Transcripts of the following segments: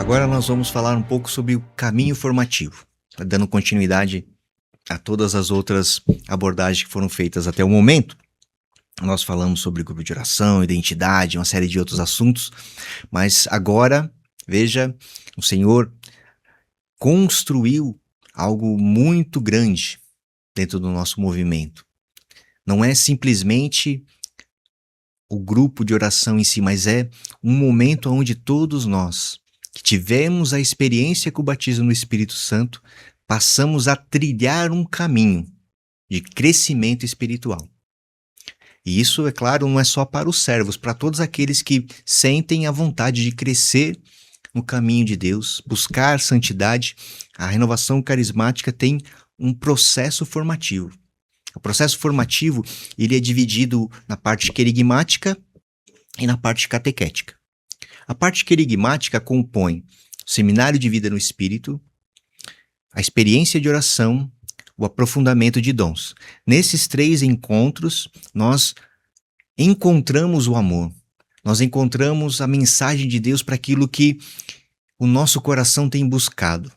Agora nós vamos falar um pouco sobre o caminho formativo, dando continuidade a todas as outras abordagens que foram feitas até o momento. Nós falamos sobre grupo de oração, identidade, uma série de outros assuntos, mas agora, veja, o Senhor construiu algo muito grande dentro do nosso movimento. Não é simplesmente o grupo de oração em si, mas é um momento onde todos nós que tivemos a experiência com o batismo no Espírito Santo, passamos a trilhar um caminho de crescimento espiritual. E isso, é claro, não é só para os servos, para todos aqueles que sentem a vontade de crescer no caminho de Deus, buscar santidade. A renovação carismática tem um processo formativo. O processo formativo, ele é dividido na parte querigmática e na parte catequética. A parte querigmática compõe o seminário de vida no Espírito, a experiência de oração, o aprofundamento de dons. Nesses 3 encontros, nós encontramos o amor, nós encontramos a mensagem de Deus para aquilo que o nosso coração tem buscado.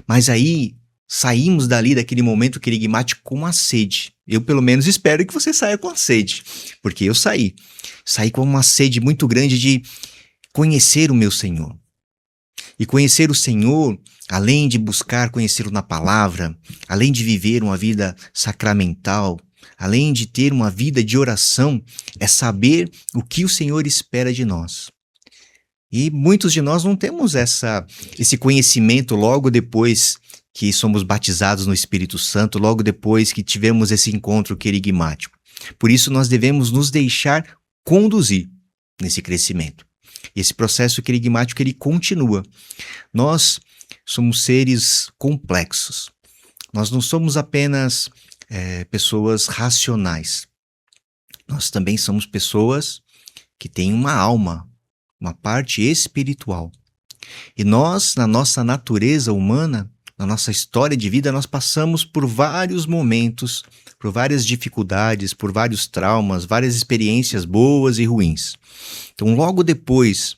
Mas aí, saímos daquele momento querigmático com a sede. Eu, pelo menos, espero que você saia com a sede, porque eu saí com uma sede muito grande de conhecer o meu Senhor. E conhecer o Senhor, além de buscar conhecê-lo na palavra, além de viver uma vida sacramental, além de ter uma vida de oração, é saber o que o Senhor espera de nós. E muitos de nós não temos esse conhecimento logo depois que somos batizados no Espírito Santo, logo depois que tivemos esse encontro querigmático. Por isso nós devemos nos deixar conduzir nesse crescimento. Esse processo querigmático, ele continua. Nós somos seres complexos. Nós não somos apenas pessoas racionais. Nós também somos pessoas que têm uma alma, uma parte espiritual. E nós, na nossa natureza humana, na nossa história de vida, nós passamos por vários momentos, por várias dificuldades, por vários traumas, várias experiências boas e ruins. Então, logo depois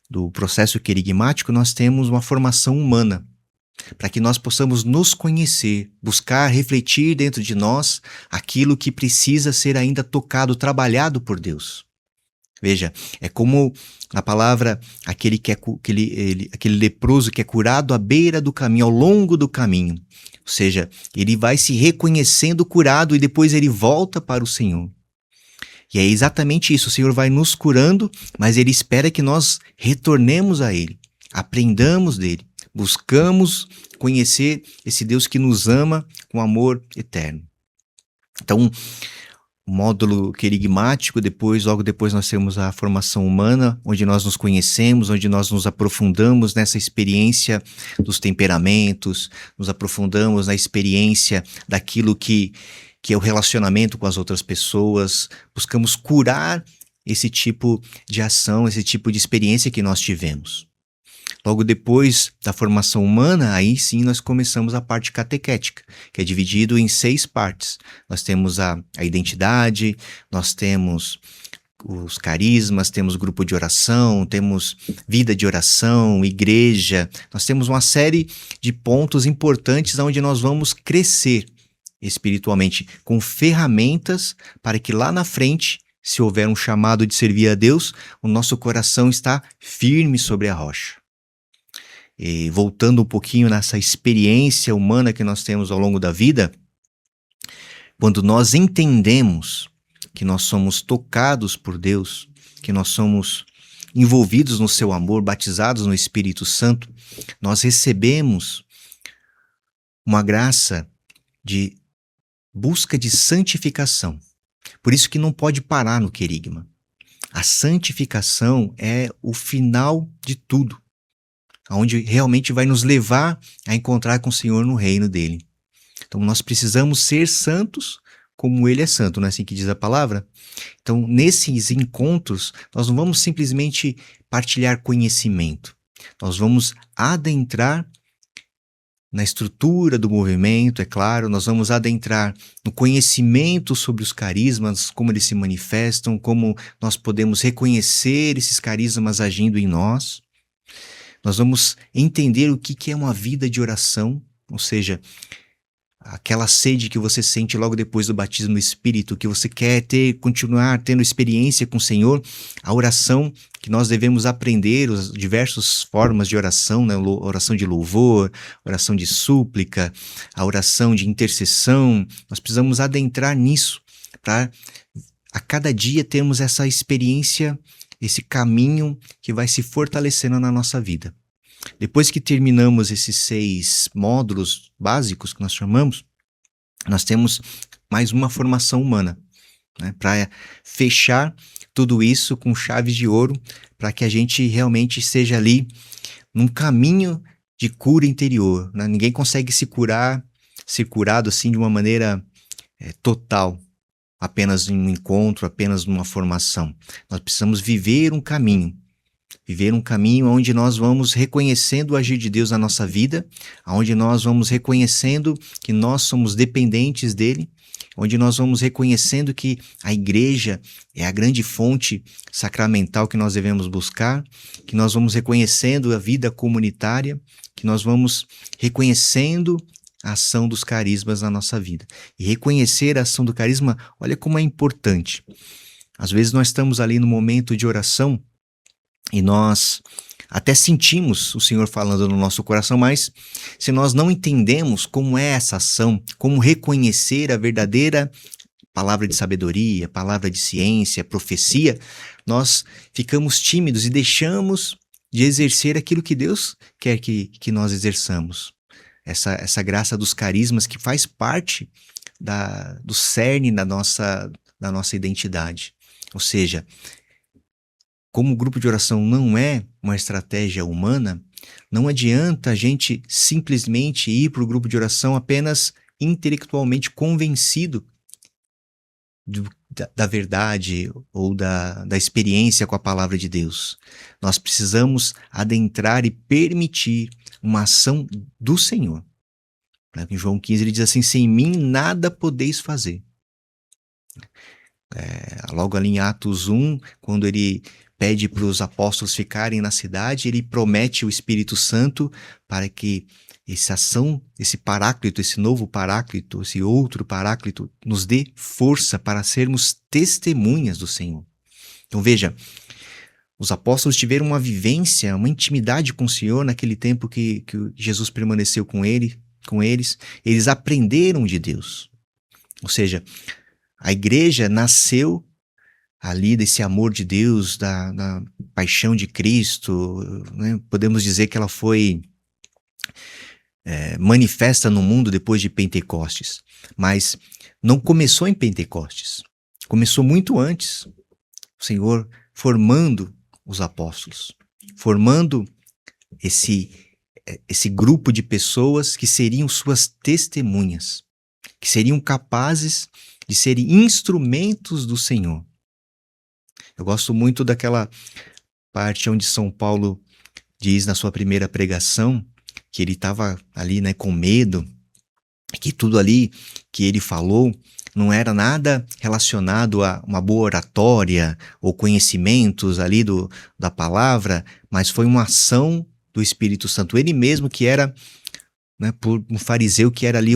do processo querigmático, nós temos uma formação humana, para que nós possamos nos conhecer, buscar refletir dentro de nós aquilo que precisa ser ainda tocado, trabalhado por Deus. Veja, é como na palavra aquele leproso que é curado à beira do caminho, ao longo do caminho. Ou seja, ele vai se reconhecendo curado e depois ele volta para o Senhor. E é exatamente isso, o Senhor vai nos curando, mas Ele espera que nós retornemos a Ele, aprendamos dEle, buscamos conhecer esse Deus que nos ama com amor eterno. Então, o módulo querigmático, logo depois nós temos a formação humana, onde nós nos conhecemos, onde nós nos aprofundamos nessa experiência dos temperamentos, nos aprofundamos na experiência daquilo que é o relacionamento com as outras pessoas, buscamos curar esse tipo de ação, esse tipo de experiência que nós tivemos. Logo depois da formação humana, aí sim nós começamos a parte catequética, que é dividido em 6 partes. Nós temos a identidade, nós temos os carismas, temos grupo de oração, temos vida de oração, igreja. Nós temos uma série de pontos importantes onde nós vamos crescer espiritualmente, com ferramentas para que lá na frente, se houver um chamado de servir a Deus, o nosso coração está firme sobre a rocha. E voltando um pouquinho nessa experiência humana que nós temos ao longo da vida, quando nós entendemos que nós somos tocados por Deus, que nós somos envolvidos no seu amor, batizados no Espírito Santo, nós recebemos uma graça de busca de santificação. Por isso que não pode parar no querigma. A santificação é o final de tudo, onde realmente vai nos levar a encontrar com o Senhor no reino dele. Então nós precisamos ser santos como ele é santo, não é assim que diz a palavra? Então nesses encontros nós não vamos simplesmente partilhar conhecimento, nós vamos adentrar na estrutura do movimento, é claro, nós vamos adentrar no conhecimento sobre os carismas, como eles se manifestam, como nós podemos reconhecer esses carismas agindo em nós. Nós vamos entender o que é uma vida de oração, ou seja, aquela sede que você sente logo depois do batismo no Espírito, que você quer continuar tendo experiência com o Senhor, a oração que nós devemos aprender, as diversas formas de oração, né? Oração de louvor, oração de súplica, a oração de intercessão, nós precisamos adentrar nisso para a cada dia termos essa experiência, esse caminho que vai se fortalecendo na nossa vida. Depois que terminamos esses 6 módulos básicos que nós chamamos, nós temos mais uma formação humana, né, para fechar tudo isso com chaves de ouro, para que a gente realmente seja ali num caminho de cura interior, né? Ninguém consegue ser curado assim de uma maneira total, apenas em um encontro, apenas numa formação. Nós precisamos viver um caminho onde nós vamos reconhecendo o agir de Deus na nossa vida, onde nós vamos reconhecendo que nós somos dependentes dele, onde nós vamos reconhecendo que a igreja é a grande fonte sacramental que nós devemos buscar, que nós vamos reconhecendo a vida comunitária, que nós vamos reconhecendo a ação dos carismas na nossa vida. E reconhecer a ação do carisma, olha como é importante. Às vezes nós estamos ali no momento de oração e nós até sentimos o Senhor falando no nosso coração, mas se nós não entendemos como é essa ação, como reconhecer a verdadeira palavra de sabedoria, palavra de ciência, profecia, nós ficamos tímidos e deixamos de exercer aquilo que Deus quer que nós exerçamos. Essa graça dos carismas que faz parte do cerne da nossa identidade. Ou seja, como o grupo de oração não é uma estratégia humana, não adianta a gente simplesmente ir para o grupo de oração apenas intelectualmente convencido da verdade ou da experiência com a palavra de Deus. Nós precisamos adentrar e permitir uma ação do Senhor. Em João 15 ele diz assim, sem mim nada podeis fazer. Logo ali em Atos 1, quando ele pede para os apóstolos ficarem na cidade, ele promete o Espírito Santo para que essa ação, esse paráclito, esse novo paráclito, esse outro paráclito, nos dê força para sermos testemunhas do Senhor. Então veja, os apóstolos tiveram uma vivência, uma intimidade com o Senhor naquele tempo que Jesus permaneceu com eles, eles aprenderam de Deus. Ou seja, a igreja nasceu ali desse amor de Deus, da paixão de Cristo, né? Podemos dizer que ela foi manifesta no mundo depois de Pentecostes, mas não começou em Pentecostes, começou muito antes, o Senhor formando os apóstolos, formando esse grupo de pessoas que seriam suas testemunhas, que seriam capazes de serem instrumentos do Senhor. Eu gosto muito daquela parte onde São Paulo diz na sua primeira pregação que ele estava ali, né, com medo, que tudo ali que ele falou não era nada relacionado a uma boa oratória ou conhecimentos ali da palavra, mas foi uma ação do Espírito Santo. Ele mesmo que era, né, por um fariseu que era ali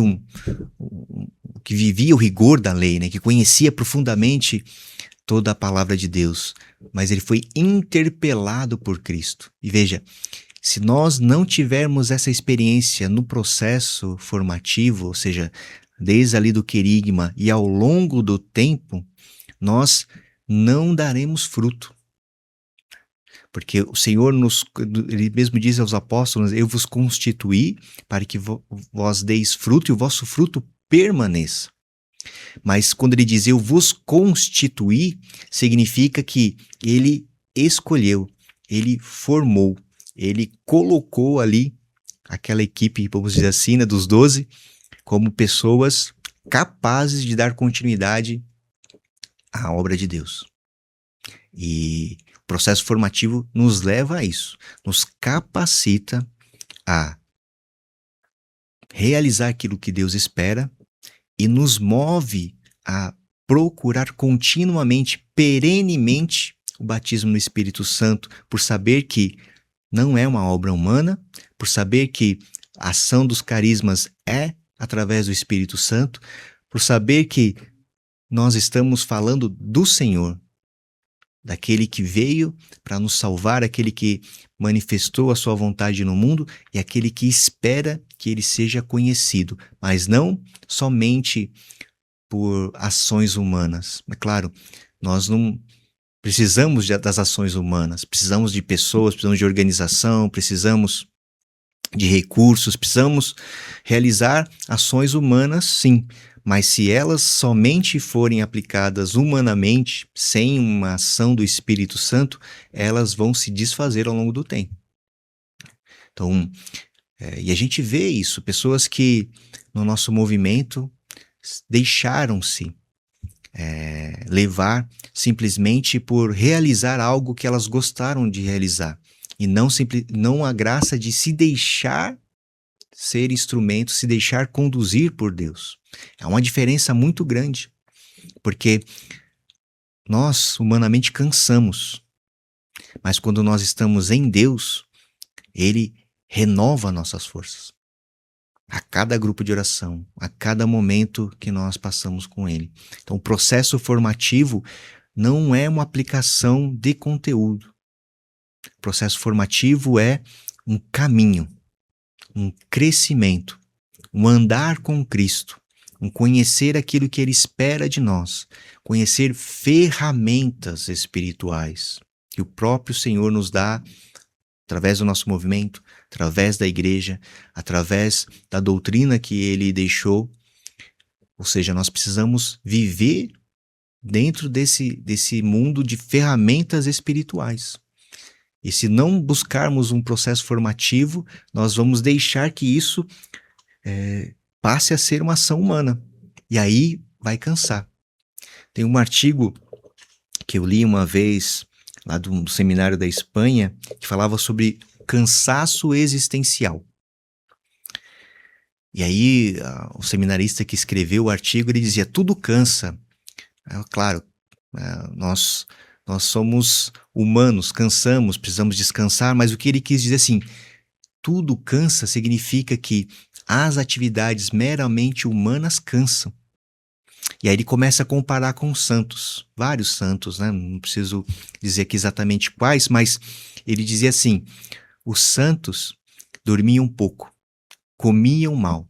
que vivia o rigor da lei, né, que conhecia profundamente toda a palavra de Deus, mas ele foi interpelado por Cristo. E veja, se nós não tivermos essa experiência no processo formativo, ou seja, desde ali do querigma e ao longo do tempo, nós não daremos fruto. Porque o Senhor ele mesmo diz aos apóstolos, eu vos constituí para que vós deis fruto e o vosso fruto permaneça. Mas quando ele diz eu vos constituí, significa que ele escolheu, ele formou, ele colocou ali aquela equipe, vamos dizer assim, né, dos 12, como pessoas capazes de dar continuidade à obra de Deus. E o processo formativo nos leva a isso, nos capacita a realizar aquilo que Deus espera e nos move a procurar continuamente, perenemente, o batismo no Espírito Santo, por saber que não é uma obra humana, por saber que a ação dos carismas é através do Espírito Santo, por saber que nós estamos falando do Senhor, daquele que veio para nos salvar, aquele que manifestou a sua vontade no mundo e aquele que espera que ele seja conhecido, mas não somente por ações humanas. É claro, nós não precisamos das ações humanas, precisamos de pessoas, precisamos de organização, precisamos de recursos, precisamos realizar ações humanas, sim, mas se elas somente forem aplicadas humanamente, sem uma ação do Espírito Santo, elas vão se desfazer ao longo do tempo. Então, e a gente vê isso, pessoas que no nosso movimento deixaram-se levar simplesmente por realizar algo que elas gostaram de realizar e não a graça de se deixar ser instrumento, se deixar conduzir por Deus. É uma diferença muito grande, porque nós humanamente cansamos, mas quando nós estamos em Deus, Ele renova nossas forças. A cada grupo de oração, a cada momento que nós passamos com Ele. Então, o processo formativo não é uma aplicação de conteúdo. O processo formativo é um caminho, um crescimento, um andar com Cristo, um conhecer aquilo que Ele espera de nós, conhecer ferramentas espirituais que o próprio Senhor nos dá através do nosso movimento, através da igreja, através da doutrina que Ele deixou. Ou seja, nós precisamos viver dentro desse mundo de ferramentas espirituais. E se não buscarmos um processo formativo, nós vamos deixar que isso passe a ser uma ação humana. E aí vai cansar. Tem um artigo que eu li uma vez, lá do seminário da Espanha, que falava sobre cansaço existencial. E aí, o seminarista que escreveu o artigo, ele dizia, tudo cansa. Claro, nós somos humanos, cansamos, precisamos descansar, mas o que ele quis dizer assim, tudo cansa significa que as atividades meramente humanas cansam. E aí ele começa a comparar com os santos, vários santos, né? Não preciso dizer aqui exatamente quais, mas ele dizia assim, os santos dormiam pouco, comiam mal,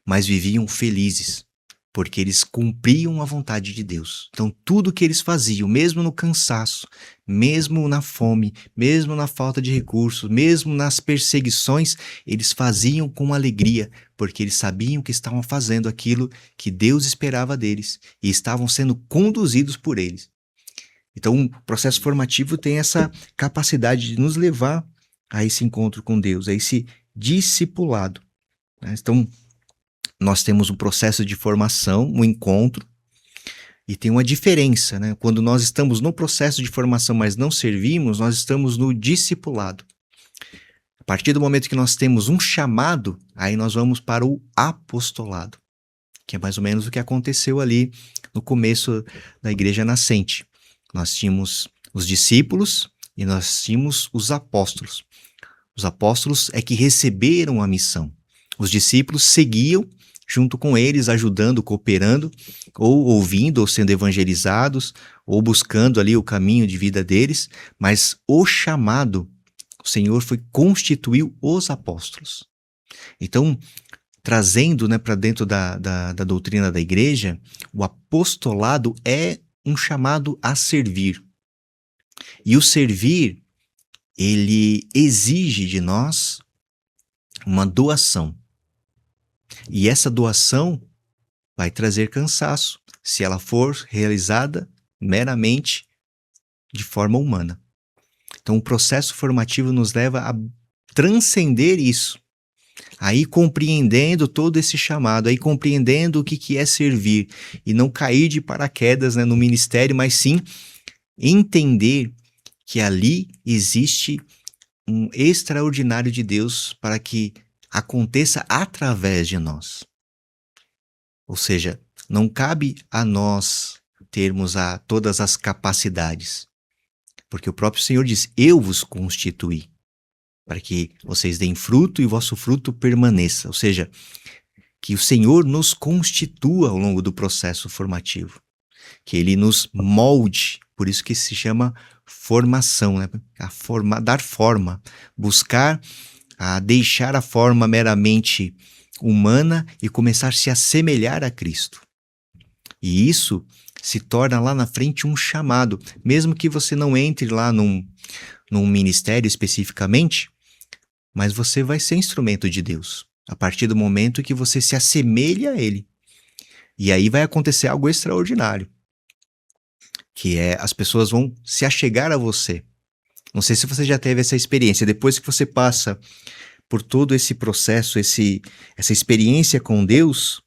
mas viviam felizes, porque eles cumpriam a vontade de Deus. Então, tudo que eles faziam, mesmo no cansaço, mesmo na fome, mesmo na falta de recursos, mesmo nas perseguições, eles faziam com alegria, porque eles sabiam que estavam fazendo aquilo que Deus esperava deles e estavam sendo conduzidos por eles. Então, o processo formativo tem essa capacidade de nos levar a esse encontro com Deus, a esse discipulado. Então, nós temos um processo de formação, um encontro, e tem uma diferença, né? Quando nós estamos no processo de formação, mas não servimos, nós estamos no discipulado. A partir do momento que nós temos um chamado, aí nós vamos para o apostolado, que é mais ou menos o que aconteceu ali no começo da igreja nascente. Nós tínhamos os discípulos e nós tínhamos os apóstolos. Os apóstolos é que receberam a missão. Os discípulos seguiam junto com eles, ajudando, cooperando, ou ouvindo, ou sendo evangelizados, ou buscando ali o caminho de vida deles, mas o chamado, o Senhor constituiu os apóstolos. Então, trazendo, né, para dentro da doutrina da igreja, o apostolado é um chamado a servir. E o servir, ele exige de nós uma doação. E essa doação vai trazer cansaço, se ela for realizada meramente de forma humana. Então, o processo formativo nos leva a transcender isso, aí compreendendo todo esse chamado, aí compreendendo o que é servir, e não cair de paraquedas, né, no ministério, mas sim entender que ali existe um extraordinário de Deus para que aconteça através de nós. Ou seja, não cabe a nós termos todas as capacidades, porque o próprio Senhor diz, eu vos constituí. para que vocês deem fruto e o vosso fruto permaneça. Ou seja, que o Senhor nos constitua ao longo do processo formativo, que Ele nos molde, por isso que se chama formação, né? Dar forma, buscar a deixar a forma meramente humana e começar a se assemelhar a Cristo. E isso se torna lá na frente um chamado, mesmo que você não entre lá num ministério especificamente, mas você vai ser instrumento de Deus, a partir do momento que você se assemelha a Ele. E aí vai acontecer algo extraordinário, que é as pessoas vão se achegar a você. Não sei se você já teve essa experiência, depois que você passa por todo esse processo, essa experiência com Deus,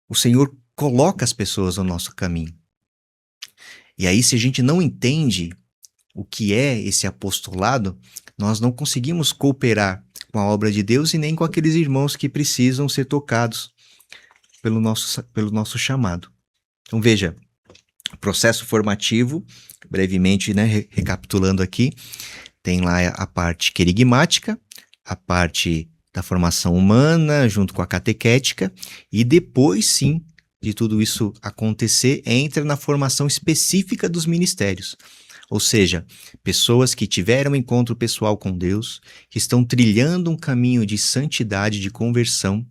o Senhor coloca as pessoas no nosso caminho. E aí, se a gente não entende o que é esse apostolado, nós não conseguimos cooperar com a obra de Deus e nem com aqueles irmãos que precisam ser tocados pelo nosso chamado. Então veja, processo formativo, brevemente, né, recapitulando aqui, tem lá a parte querigmática, a parte da formação humana junto com a catequética, e depois sim de tudo isso acontecer, entra na formação específica dos ministérios. Ou seja, pessoas que tiveram encontro pessoal com Deus, que estão trilhando um caminho de santidade, de conversão,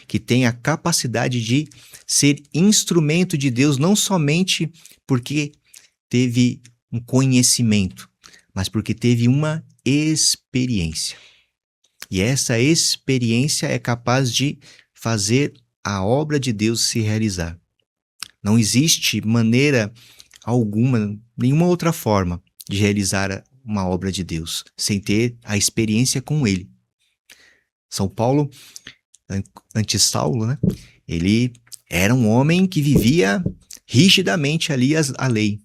que têm a capacidade de ser instrumento de Deus, não somente porque teve um conhecimento, mas porque teve uma experiência. E essa experiência é capaz de fazer a obra de Deus se realizar. Não existe maneira alguma, nenhuma outra forma de realizar uma obra de Deus sem ter a experiência com Ele. São Paulo, antes Saulo, né? Ele era um homem que vivia rigidamente ali a lei.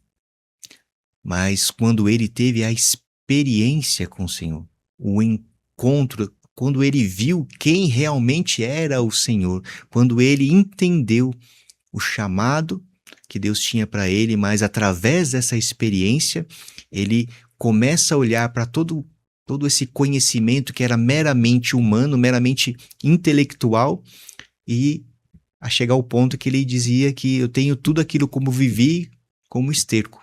Mas quando ele teve a experiência com o Senhor, o encontro, quando ele viu quem realmente era o Senhor, quando ele entendeu o chamado que Deus tinha para ele, mas através dessa experiência, ele começa a olhar para todo esse conhecimento que era meramente humano, meramente intelectual, e a chegar ao ponto que ele dizia que eu tenho tudo aquilo como vivi, como esterco.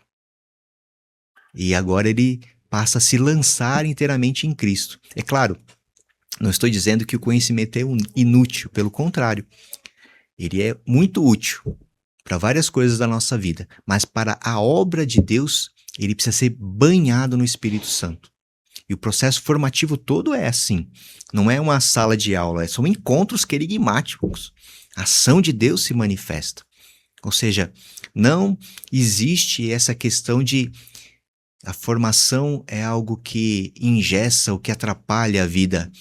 E agora ele passa a se lançar inteiramente em Cristo. É claro, não estou dizendo que o conhecimento é inútil, pelo contrário. Ele é muito útil para várias coisas da nossa vida, mas para a obra de Deus, ele precisa ser banhado no Espírito Santo. E o processo formativo todo é assim. Não é uma sala de aula, são encontros querigmáticos. A ação de Deus se manifesta. Ou seja, não existe essa questão de a formação é algo que engessa ou que atrapalha a vida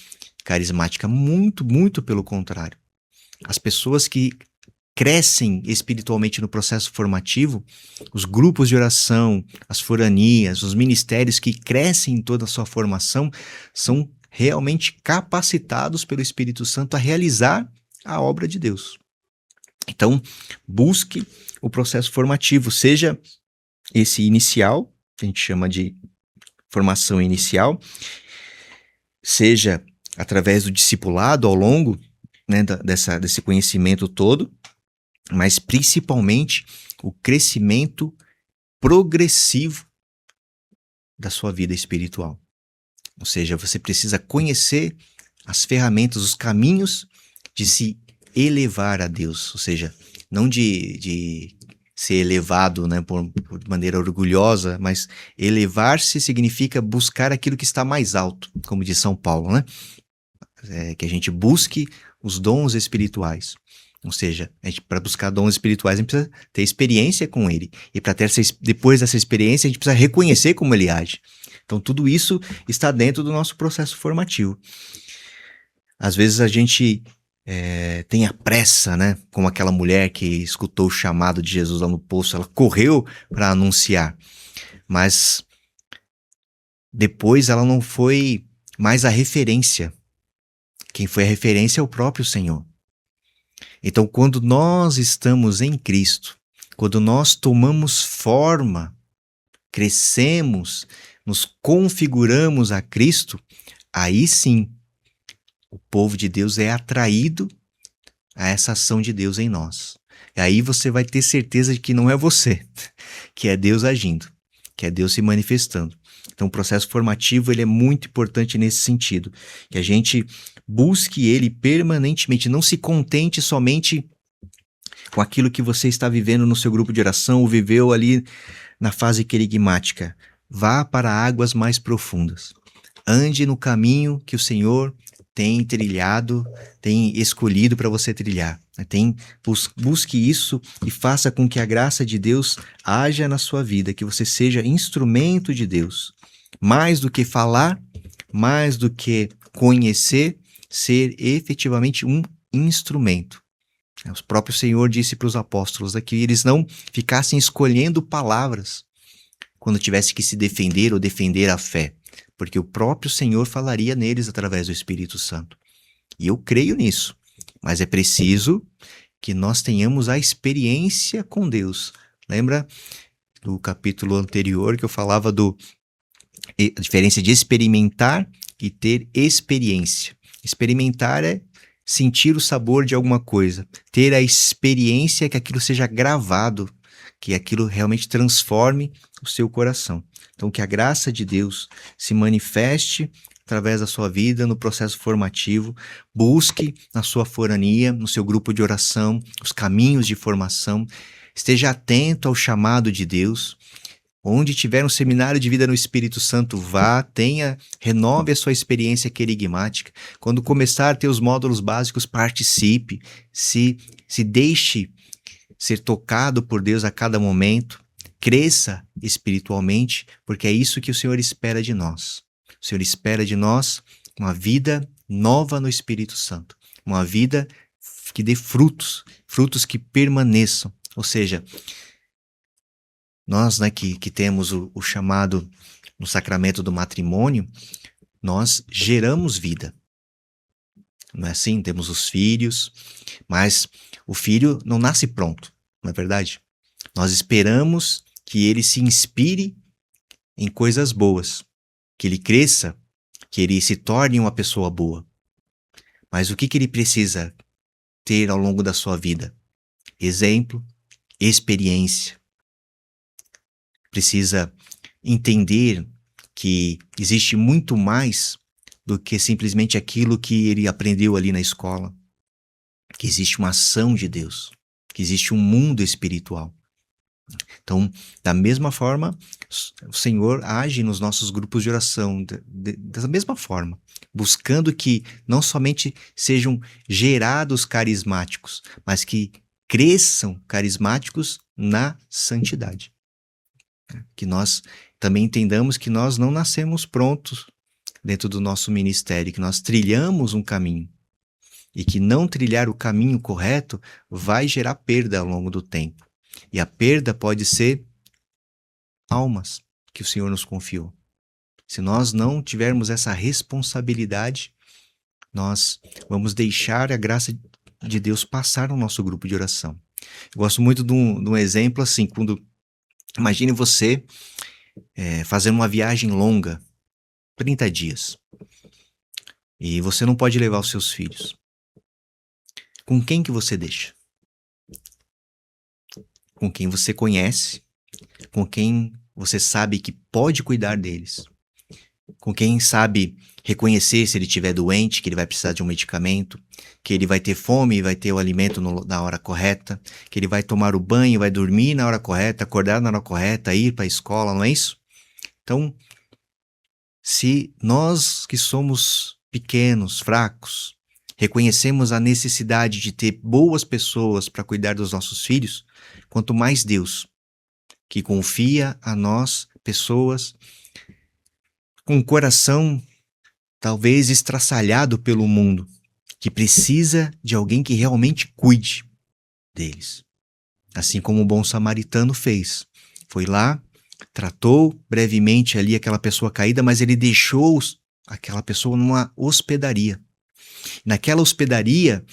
carismática. Muito, muito pelo contrário. As pessoas que crescem espiritualmente no processo formativo, os grupos de oração, as foranias, os ministérios que crescem em toda a sua formação, são realmente capacitados pelo Espírito Santo a realizar a obra de Deus. Então, busque o processo formativo, seja esse inicial, que a gente chama de formação inicial, seja através do discipulado ao longo, né, desse conhecimento todo, mas principalmente o crescimento progressivo da sua vida espiritual. Ou seja, você precisa conhecer as ferramentas, os caminhos de se elevar a Deus, ou seja, não de ser elevado, né, por maneira orgulhosa, mas elevar-se significa buscar aquilo que está mais alto, como diz São Paulo, né? Que a gente busque os dons espirituais. Ou seja, para buscar dons espirituais, a gente precisa ter experiência com ele. E para ter depois dessa experiência, a gente precisa reconhecer como ele age. Então, tudo isso está dentro do nosso processo formativo. Às vezes a gente tem a pressa, né? Como aquela mulher que escutou o chamado de Jesus lá no poço, ela correu para anunciar. Mas depois ela não foi mais a referência. Quem foi a referência é o próprio Senhor. Então, quando nós estamos em Cristo, quando nós tomamos forma, crescemos, nos configuramos a Cristo, aí sim o povo de Deus é atraído a essa ação de Deus em nós. E aí você vai ter certeza de que não é você, que é Deus agindo, que é Deus se manifestando. Então o processo formativo ele é muito importante nesse sentido, que a gente busque ele permanentemente, não se contente somente com aquilo que você está vivendo no seu grupo de oração ou viveu ali na fase querigmática. Vá para águas mais profundas. Ande no caminho que o Senhor tem trilhado, tem escolhido para você trilhar. Busque isso e faça com que a graça de Deus haja na sua vida, que você seja instrumento de Deus. Mais do que falar, mais do que conhecer, ser efetivamente um instrumento. O próprio Senhor disse para os apóstolos que eles não ficassem escolhendo palavras quando tivesse que se defender ou defender a fé, porque o próprio Senhor falaria neles através do Espírito Santo. E eu creio nisso, mas é preciso que nós tenhamos a experiência com Deus. Lembra do capítulo anterior que eu falava a diferença de experimentar e ter experiência? Experimentar é sentir o sabor de alguma coisa, ter a experiência que aquilo seja gravado, que aquilo realmente transforme o seu coração. Então, que a graça de Deus se manifeste através da sua vida no processo formativo, busque na sua forania, no seu grupo de oração, os caminhos de formação, esteja atento ao chamado de Deus. Onde tiver um seminário de vida no Espírito Santo, vá, renove a sua experiência querigmática. Quando começar a ter os módulos básicos, participe, se deixe ser tocado por Deus a cada momento, cresça espiritualmente, porque é isso que o Senhor espera de nós. O Senhor espera de nós uma vida nova no Espírito Santo, uma vida que dê frutos que permaneçam, ou seja, nós, que temos o chamado no sacramento do matrimônio, nós geramos vida. Não é assim? Temos os filhos, mas o filho não nasce pronto, não é verdade? Nós esperamos que ele se inspire em coisas boas, que ele cresça, que ele se torne uma pessoa boa. Mas o que ele precisa ter ao longo da sua vida? Exemplo, experiência. Precisa entender que existe muito mais do que simplesmente aquilo que ele aprendeu ali na escola, que existe uma ação de Deus, que existe um mundo espiritual. Então, da mesma forma, o Senhor age nos nossos grupos de oração, da mesma forma, buscando que não somente sejam gerados carismáticos, mas que cresçam carismáticos na santidade. Que nós também entendamos que nós não nascemos prontos dentro do nosso ministério, que nós trilhamos um caminho e que não trilhar o caminho correto vai gerar perda ao longo do tempo. E a perda pode ser almas que o Senhor nos confiou. Se nós não tivermos essa responsabilidade, nós vamos deixar a graça de Deus passar no nosso grupo de oração. Eu gosto muito de um exemplo assim, imagine você fazendo uma viagem longa, 30 dias, e você não pode levar os seus filhos. Com quem que você deixa? Com quem você conhece, com quem você sabe que pode cuidar deles, com quem sabe reconhecer se ele estiver doente, que ele vai precisar de um medicamento, que ele vai ter fome e vai ter o alimento na hora correta, que ele vai tomar o banho, vai dormir na hora correta, acordar na hora correta, ir para a escola, não é isso? Então, se nós que somos pequenos, fracos, reconhecemos a necessidade de ter boas pessoas para cuidar dos nossos filhos, quanto mais Deus, que confia a nós, pessoas com o coração talvez estraçalhado pelo mundo, que precisa de alguém que realmente cuide deles. Assim como o bom samaritano fez. Foi lá, tratou brevemente ali aquela pessoa caída, mas ele deixou aquela pessoa numa hospedaria. Naquela hospedaria,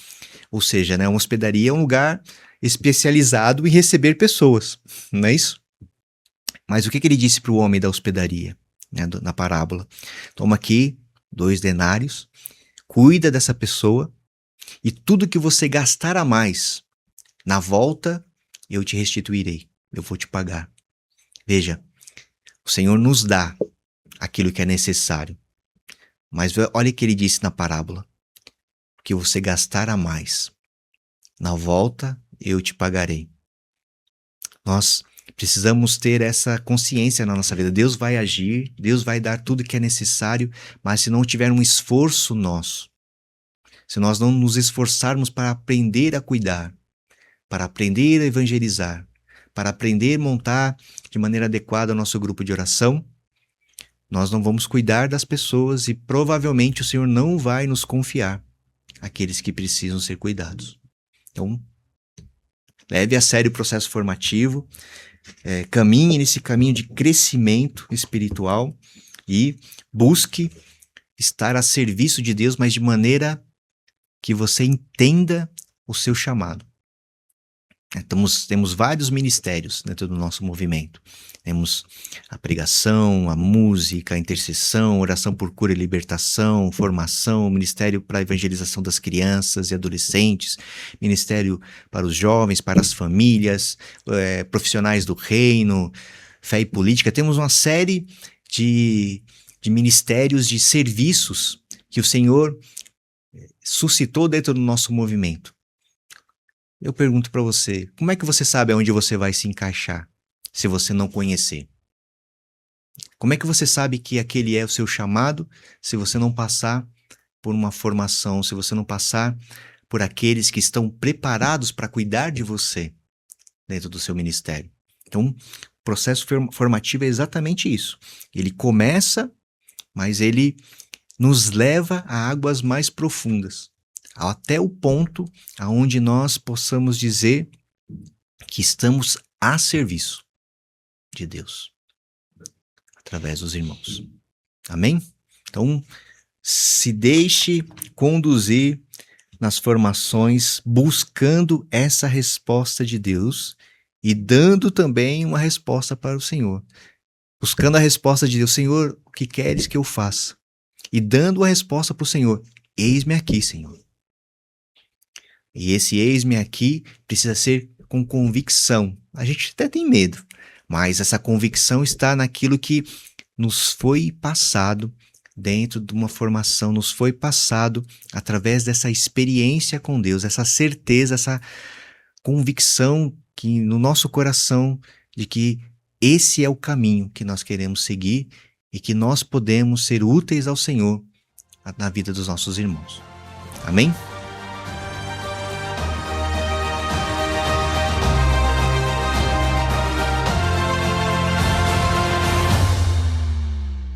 ou seja, uma hospedaria é um lugar especializado em receber pessoas, não é isso? Mas o que ele disse para o homem da hospedaria? né, na parábola. Toma aqui 2 denários, cuida dessa pessoa e tudo que você gastar a mais, na volta eu te restituirei, eu vou te pagar. Veja, o Senhor nos dá aquilo que é necessário, mas olha o que ele disse na parábola, que você gastar a mais, na volta eu te pagarei. Nós precisamos ter essa consciência na nossa vida. Deus vai agir, Deus vai dar tudo que é necessário, mas se não tiver um esforço nosso, se nós não nos esforçarmos para aprender a cuidar, para aprender a evangelizar, para aprender a montar de maneira adequada o nosso grupo de oração, nós não vamos cuidar das pessoas e provavelmente o Senhor não vai nos confiar aqueles que precisam ser cuidados. Então, leve a sério o processo formativo, caminhe nesse caminho de crescimento espiritual e busque estar a serviço de Deus, mas de maneira que você entenda o seu chamado. Temos vários ministérios dentro do nosso movimento. Temos a pregação, a música, a intercessão, oração por cura e libertação, formação, ministério para a evangelização das crianças e adolescentes, ministério para os jovens, para as famílias, profissionais do reino, fé e política. Temos uma série de ministérios, de serviços que o Senhor suscitou dentro do nosso movimento. Eu pergunto para você, como é que você sabe aonde você vai se encaixar se você não conhecer? Como é que você sabe que aquele é o seu chamado se você não passar por uma formação, se você não passar por aqueles que estão preparados para cuidar de você dentro do seu ministério? Então, o processo formativo é exatamente isso. Ele começa, mas ele nos leva a águas mais profundas, até o ponto aonde nós possamos dizer que estamos a serviço de Deus, através dos irmãos. Amém? Então, se deixe conduzir nas formações, buscando essa resposta de Deus e dando também uma resposta para o Senhor. Buscando a resposta de Deus, Senhor, o que queres que eu faça? E dando a resposta para o Senhor, eis-me aqui, Senhor. E esse eis-me aqui precisa ser com convicção. A gente até tem medo, mas essa convicção está naquilo que nos foi passado dentro de uma formação, nos foi passado através dessa experiência com Deus, essa certeza, essa convicção que no nosso coração de que esse é o caminho que nós queremos seguir e que nós podemos ser úteis ao Senhor na vida dos nossos irmãos. Amém?